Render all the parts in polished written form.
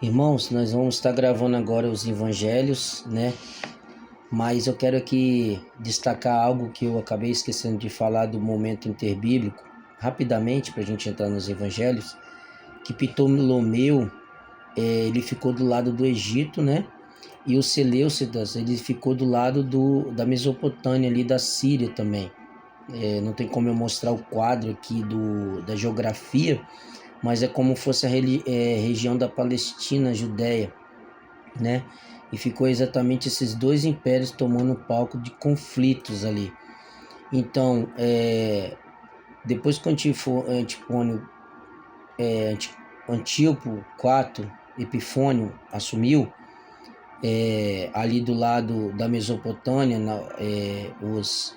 Irmãos, nós vamos estar gravando agora os evangelhos, né? Mas eu quero aqui destacar algo que eu acabei esquecendo de falar do momento interbíblico, rapidamente, para a gente entrar nos evangelhos, que Ptolomeu, ele ficou do lado do Egito, né? E o Seleucidas, ele ficou do lado da Mesopotâmia, ali da Síria também. Não tem como eu mostrar o quadro aqui da geografia, mas é como fosse a região da Palestina, Judéia, né? E ficou exatamente esses dois impérios tomando palco de conflitos ali. Então, depois que Antíoco IV Epifânio assumiu, ali do lado da Mesopotâmia, os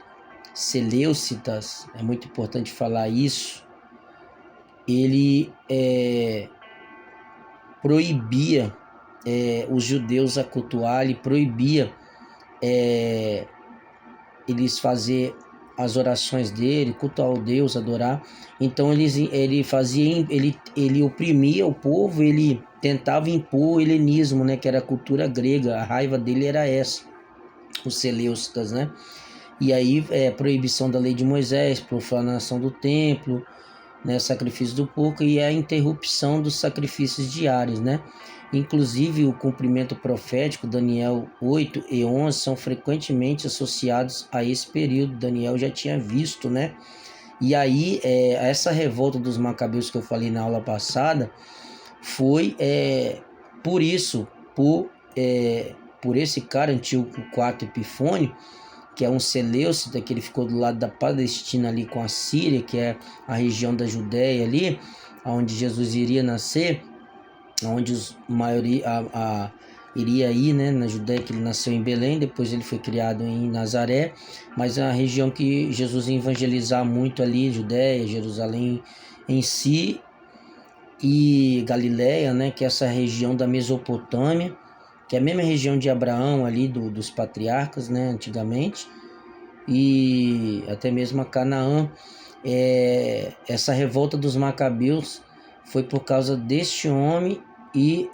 Seleucidas, é muito importante falar isso, ele proibia os judeus a cultuar, ele proibia eles fazer as orações dele, cultuar o Deus, adorar. Então ele oprimia o povo, ele tentava impor o helenismo, né, que era a cultura grega. A raiva dele era essa, os Seleucidas, né? E aí proibição da lei de Moisés, profanação do templo, né, sacrifício do porco e a interrupção dos sacrifícios diários, né? Inclusive o cumprimento profético, Daniel 8 e 11, são frequentemente associados a esse período. Daniel já tinha visto, né? E aí essa revolta dos macabeus que eu falei na aula passada foi por isso, por esse cara, Antíoco IV Epifânio, que é um Seleucida, que ele ficou do lado da Palestina ali com a Síria, que é a região da Judéia ali, onde Jesus iria nascer, onde iria ir, né, na Judéia, que ele nasceu em Belém, depois ele foi criado em Nazaré, mas é a região que Jesus ia evangelizar muito ali, Judéia, Jerusalém em si, e Galiléia, né, que é essa região da Mesopotâmia, que é a mesma região de Abraão ali, dos patriarcas, né, antigamente, e até mesmo a Canaã. Essa revolta dos macabeus foi por causa deste homem e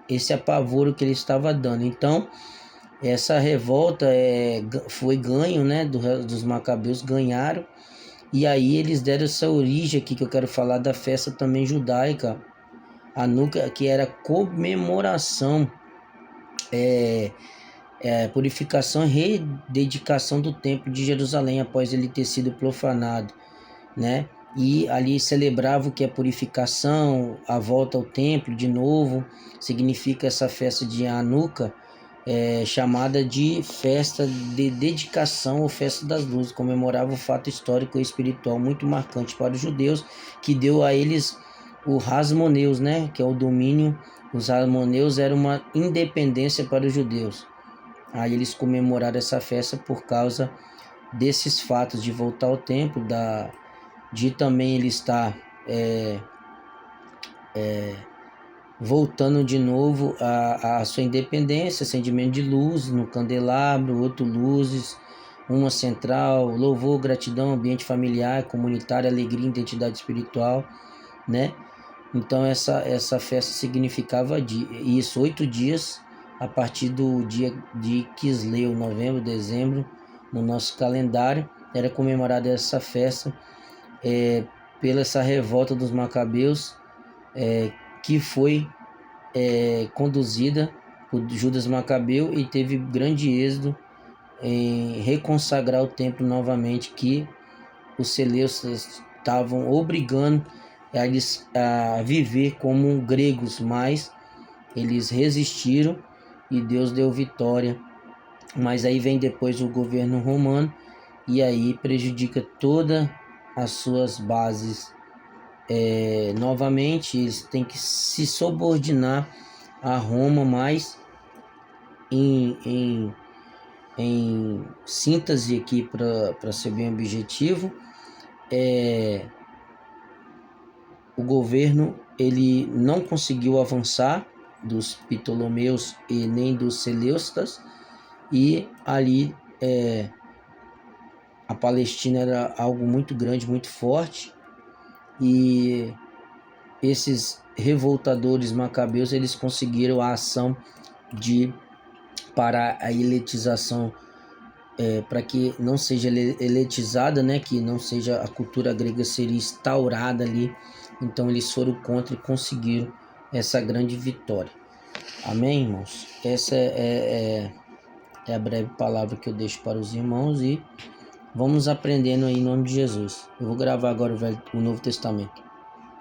esse apavoro que ele estava dando. Então, essa revolta foi ganho, né, dos macabeus, ganharam, e aí eles deram essa origem aqui que eu quero falar da festa também judaica, Hanukkah, que era comemoração, purificação e rededicação do templo de Jerusalém após ele ter sido profanado, né? E ali celebrava o que é purificação, a volta ao templo de novo. Significa essa festa de Hanukkah, chamada de festa de dedicação ou festa das luzes. Comemorava o fato histórico e espiritual muito marcante para os judeus, que deu a eles o Hasmoneus, né? Que é o domínio. Os Hasmoneus era uma independência para os judeus. Aí eles comemoraram essa festa por causa desses fatos de voltar ao templo, de também ele estar voltando de novo a sua independência, acendimento de luz no candelabro, outro luzes, uma central, louvor, gratidão, ambiente familiar, comunitário, alegria, identidade espiritual, né? Então essa festa significava isso, 8 dias, a partir do dia de Quisleu, novembro, dezembro, no nosso calendário, era comemorada essa festa, pela essa revolta dos macabeus, que foi conduzida por Judas Macabeu e teve grande êxito em reconsagrar o templo novamente, que os Seleucidas estavam obrigando eles a viver como gregos, mas eles resistiram e Deus deu vitória. Mas aí vem depois o governo romano e aí prejudica todas as suas bases. Novamente eles têm que se subordinar a Roma, mas em síntese aqui, para ser bem objetivo, o governo ele não conseguiu avançar dos Ptolomeus e nem dos Seleucidas, e ali a Palestina era algo muito grande, muito forte, e esses revoltadores macabeus, eles conseguiram a ação de parar a eletização, para que não seja eletizada, né, que não seja a cultura grega seria instaurada ali. Então eles foram contra e conseguiram essa grande vitória. Amém, irmãos? Essa é a breve palavra que eu deixo para os irmãos e vamos aprendendo aí em nome de Jesus. Eu vou gravar agora o Novo Testamento.